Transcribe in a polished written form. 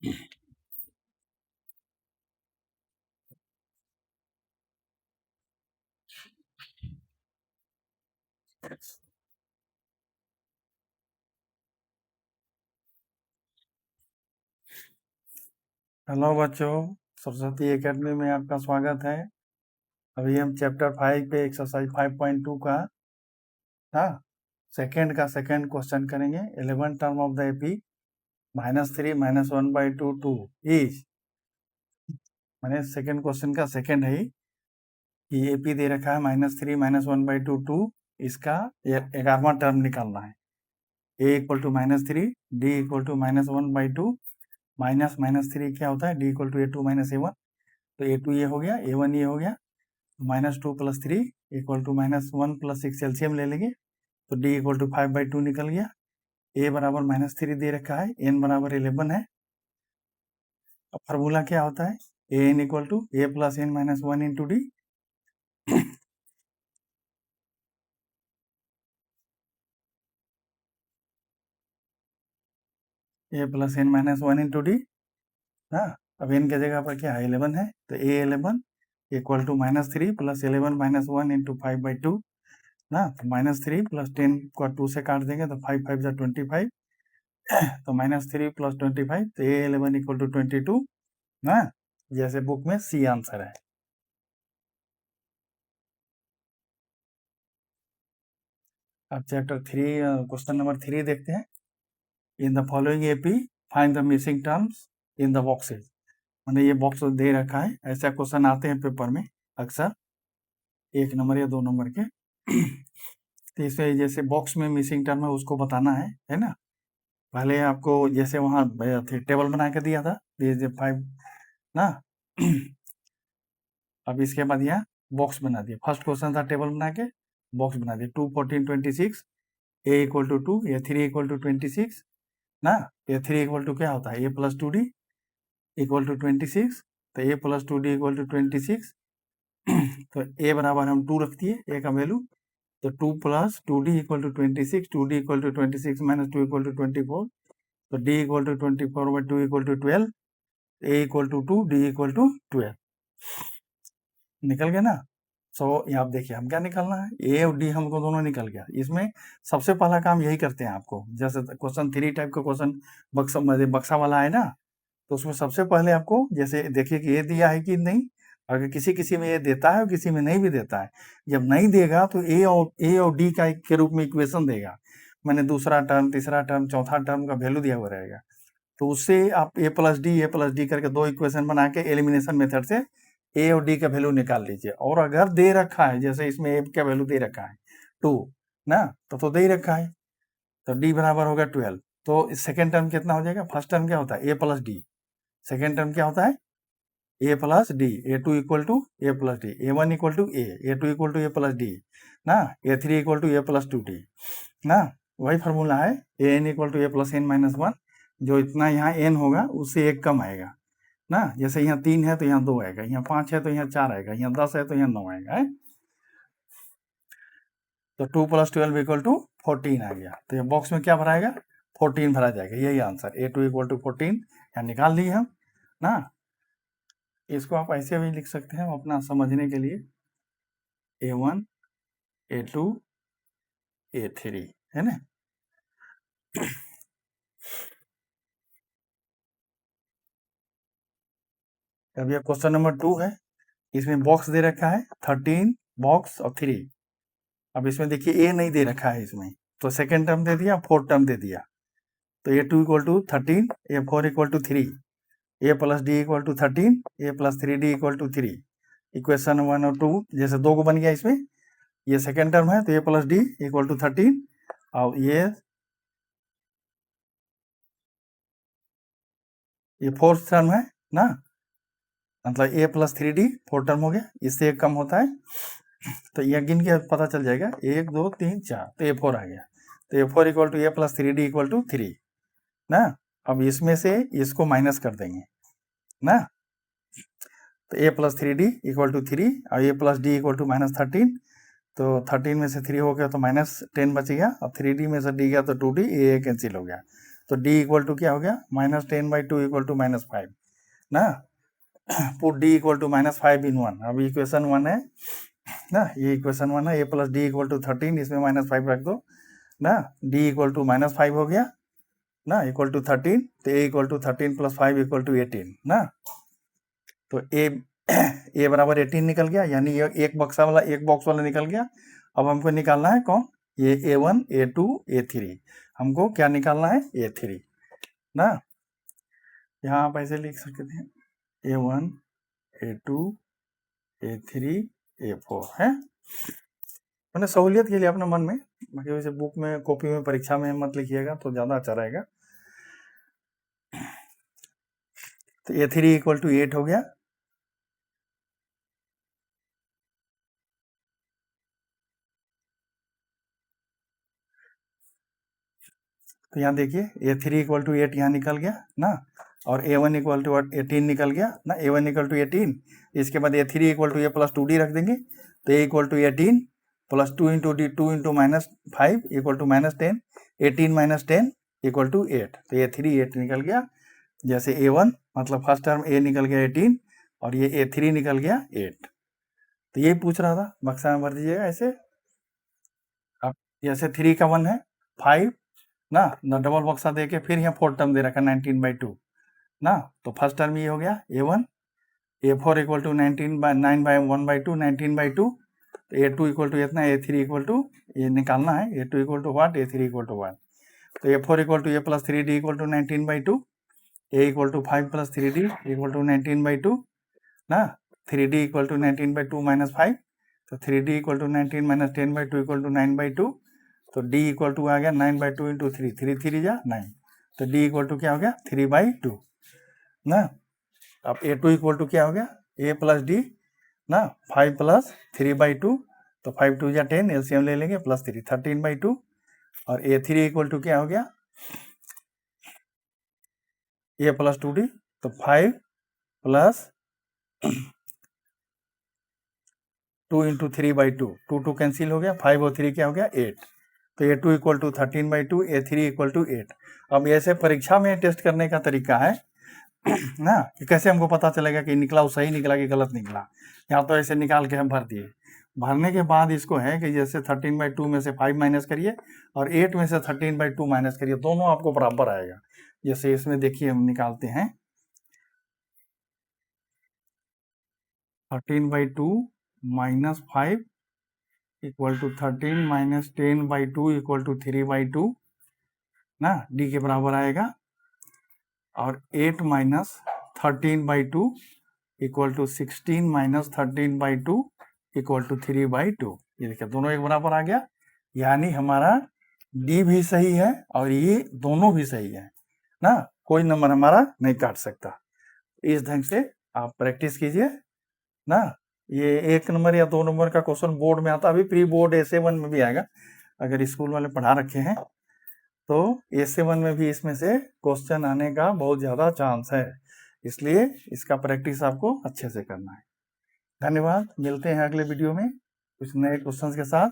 Hello बच्चों, Saraswati academy में आपका स्वागत है। अभी हम चैप्टर 5 पे एक्सरसाइज 5.2 का सेकंड क्वेश्चन करेंगे। 11 term of the AP -3 -1/2 2 is, मैंने सेकंड क्वेश्चन का सेकंड है कि एपी दे रखा है -3 -1/2 2, इसका 11वां टर्म निकालना है। a equal to -3, d equal to -1/2, -3 क्या होता है, d equal to a2 -a1, तो a2 ये हो गया, a1 ये हो गया, -2 + 3 इक्वल टू -1 + 6 एलसीएम ले लेंगे तो d इक्वल टू 5/2 निकल गया। a बराबर -3 दे रखा है, n बराबर 11 है। अब फार्मूला क्या होता है, an equal to a + n - 1 into d. a + n - 1 into d. हाँ, अब n की जगह पर क्या है, 11 है, तो a 11 इक्वल टू -3 + 11 - 1 इंटू 5/2 ना, तो -3 + 10 को 2 से काट देंगे तो 5 5 जा 25, तो -3 + 25, तो a 11 इक्वल टू 22 ना, जैसे बुक में सी आंसर है। अब चैप्टर 3 क्वेश्चन नंबर 3 देखते हैं। In the following AP find the missing terms in the boxes. मैंने ये बॉक्स दे रखा है, ऐसा क्वेश्चन आते हैं पेपर में अक्सर, 1 नंबर या 2 नंबर के। तो इसमें जैसे बॉक्स में मिसिंग टर्म है उसको बताना है ना। पहले आपको जैसे वहाँ टेबल बना के दिया था, 5 ना। अब इसके बाद यहाँ बॉक्स बना दिया। फर्स्ट क्वेश्चन था टेबल बना के बॉक्स बना दिया, 2 14 26, a equal to 2, a 3 equal to 26 ना। a 3 इक्वल टू क्या होता है, a + 2d इक्वल टू 26, तो a + 2d इक्वल टू 26। तो a बराबर हम 2 रख दिए, a का वैल्यू, तो 2 + 2d equal to 26, 2d equal to 26 - 2 equal to 24, तो d equal to 24/2 equal to 12, a equal to 2, d equal to 12। निकल गया ना। सो यहाँ आप देखिए हम क्या निकालना है, ए और डी हमको दोनों निकल गया। इसमें सबसे पहला काम यही करते हैं आपको, जैसे क्वेश्चन 3 टाइप का क्वेश्चन बक्सा वाला है ना, तो उसमें सबसे पहले आपको जैसे देखिए कि ये दिया है कि नहीं। अगर किसी किसी में ये देता है और किसी में नहीं भी देता है, जब नहीं देगा तो ए और डी का के रूप में इक्वेशन देगा। मैंने दूसरा टर्म, तीसरा टर्म, चौथा टर्म का वैल्यू दिया हुआ रहेगा, तो उससे आप a + d करके 2 इक्वेशन बना के एलिमिनेशन मेथड से a और d का वैल्यू निकाल लीजिए। और अगर दे रखा है, जैसे इसमें a का वैल्यू दे रखा है 2 ना, तो दे ही रखा है, तो d बराबर होगा 12। तो सेकेंड टर्म कितना हो जाएगा, फर्स्ट टर्म क्या होता है a + d, सेकेंड टर्म क्या होता है a + d, a2 equal to a + d, a1 equal to a, a2 equal to a + d ना, a3 equal to a + 2d ना। वही फार्मूला है, an equal to a + n - 1, जो इतना यहाँ n होगा उससे एक कम आएगा ना। जैसे यहाँ 3 है तो यहाँ 2 आएगा, यहाँ 5 है तो यहाँ 4 आएगा, यहाँ 10 है तो यहाँ 9 आएगा है? तो 2 + 12 इक्वल टू 14 आ गया। तो ये बॉक्स में क्या भराएगा, 14 भरा जाएगा, यही आंसर a2 इक्वल टू 14 यहाँ निकाल लिए हम ना। इसको आप ऐसे भी लिख सकते हैं अपना समझने के लिए, a1 a2 a3 है ना। अब ये क्वेश्चन नंबर 2 है, इसमें बॉक्स दे रखा है 13 बॉक्स और 3। अब इसमें देखिए ए नहीं दे रखा है इसमें, तो सेकेंड टर्म दे दिया, फोर्थ टर्म दे दिया, तो a2 equal to 13, a4 equal to 3, a + d equal to 13, a + 3d equal to 3। Equation 1 और 2 जैसे 2 को बन गया इसमें, ये सेकेंड टर्म है तो a + d इक्वल टू 13, और ये फोर्थ टर्म है ना, मतलब a + 3d फोर्थ टर्म हो गया, इससे एक कम होता है, तो ये गिन के पता चल जाएगा 1 2 3 4, तो a4 आ गया, तो a4 equal to a + 3d equal to 3 ना। अब इसमें से इसको माइनस कर देंगे ना, तो a + 3d इक्वल टू 3 और a + d इक्वल टू -13, तो 13 में से 3 हो गया तो -10 बच गया, और 3d में से d गया तो 2d, a कैंसिल हो गया, तो d इक्वल टू क्या हो गया -10/2 इक्वल टू -5 ना। पुट d इक्वल टू -5 इन 1। अब इक्वेशन 1 है ना, ये इक्वेशन 1 है, a plus d equal to 13, इसमें -5 रख दो ना, d इक्वल टू -5 हो गया ना, इक्वल टू 13, तो a equal to 13 plus 5 equal to 18 ना। तो a बराबर 18 निकल गया, यानी ये एक बॉक्स वाला निकल गया। अब हमको निकालना है कौन, ये a1 a2 a3, हमको क्या निकालना है a3 ना। यहाँ आप ऐसे लिख सकते हैं a1 a2 a3 a4 है, मैंने सहूलियत के लिए अपने मन में, बाकी वैसे बुक में कॉपी में परीक्षा में मत लिखिएगा तो ज़्यादा अच्छा रहेगा। तो a3 इक्वल टू 8 हो गया। तो यहाँ देखिए a3 इक्वल टू 8 यहाँ निकल गया ना, और a1 इक्वल टू 18 निकल गया ना, a1 इक्वल टू 18, इसके बाद a3 equal to a plus 2d रख देंगे, तो a equal to 18 plus 2 into d 2 into -5 equal to -10, 18 minus 10 equal to 8, तो a3 8 निकल गया। जैसे a1 मतलब फर्स्ट टर्म a निकल गया 18 और ये a3 निकल गया 8, तो ये पूछ रहा था, बक्सा में भर दीजिएगा ऐसे। अब जैसे 3 का 1 है 5 ना, डबल बक्सा दे के फिर यहाँ 4 टर्म दे रखा 19/2 ना, तो फर्स्ट टर्म ये हो गया a1, a4 इक्वल टू 9/1/2 19/2, तो a2 इक्वल टू इतना, a3 इक्वल टू ये निकालना है, a2 equal to what, a3 equal to what, तो a4 equal to a plus 3d equal to 19/2, a equal to 5 plus 3d equal to 19/2 ना, 3d equal to 19/2 minus 5, तो 3d equal to 19 minus 10/2 equal to 9/2, तो d equal to आ गया 9/2 into 3, 3 3 जा 9, तो d equal to क्या हो गया 3/2 ना। अब a2 इक्वल टू क्या हो गया a प्लस डी ना, 5 प्लस 3/2, तो 5 2 जा 10, एलसीएम ले लेंगे, प्लस 3 13/2, और a3 इक्वल टू क्या हो गया a प्लस 2d, तो 5 प्लस 2 इंटू 3/2, 2 2 कैंसिल हो गया, 5 और 3 क्या हो गया 8, तो a2 equal to 13/2, a3 equal to 8। अब ऐसे परीक्षा में टेस्ट करने का तरीका है ना, कि कैसे हमको पता चलेगा कि निकला वो सही निकला कि गलत निकला। यहाँ तो ऐसे निकाल के हम भर दिए, भरने के बाद इसको है कि जैसे 13/2 में से 5 माइनस करिए और 8 में से 13/2 माइनस करिए, दोनों आपको बराबर आएगा। जैसे इसमें देखिए हम निकालते हैं 13/2 minus 5 equal to 13 minus 10/2 equal to 3/2 ना, डी के बराबर आएगा, और 8 minus 13/2 equal to 16 minus 13/2 equal to 3/2। ये देखिए दोनों एक बराबर आ गया, यानी हमारा डी भी सही है और ये दोनों भी सही है ना, कोई नंबर हमारा नहीं काट सकता। इस ढंग से आप प्रैक्टिस कीजिए ना। ये 1 नंबर या 2 नंबर का क्वेश्चन बोर्ड में आता, अभी प्री बोर्ड A7 में भी आएगा, अगर स्कूल वाले पढ़ा रखे हैं तो A7 में भी इसमें से क्वेश्चन आने का बहुत ज़्यादा चांस है, इसलिए इसका प्रैक्टिस आपको अच्छे से करना है। धन्यवाद, मिलते हैं अगले वीडियो में कुछ नए क्वेश्चंस के साथ।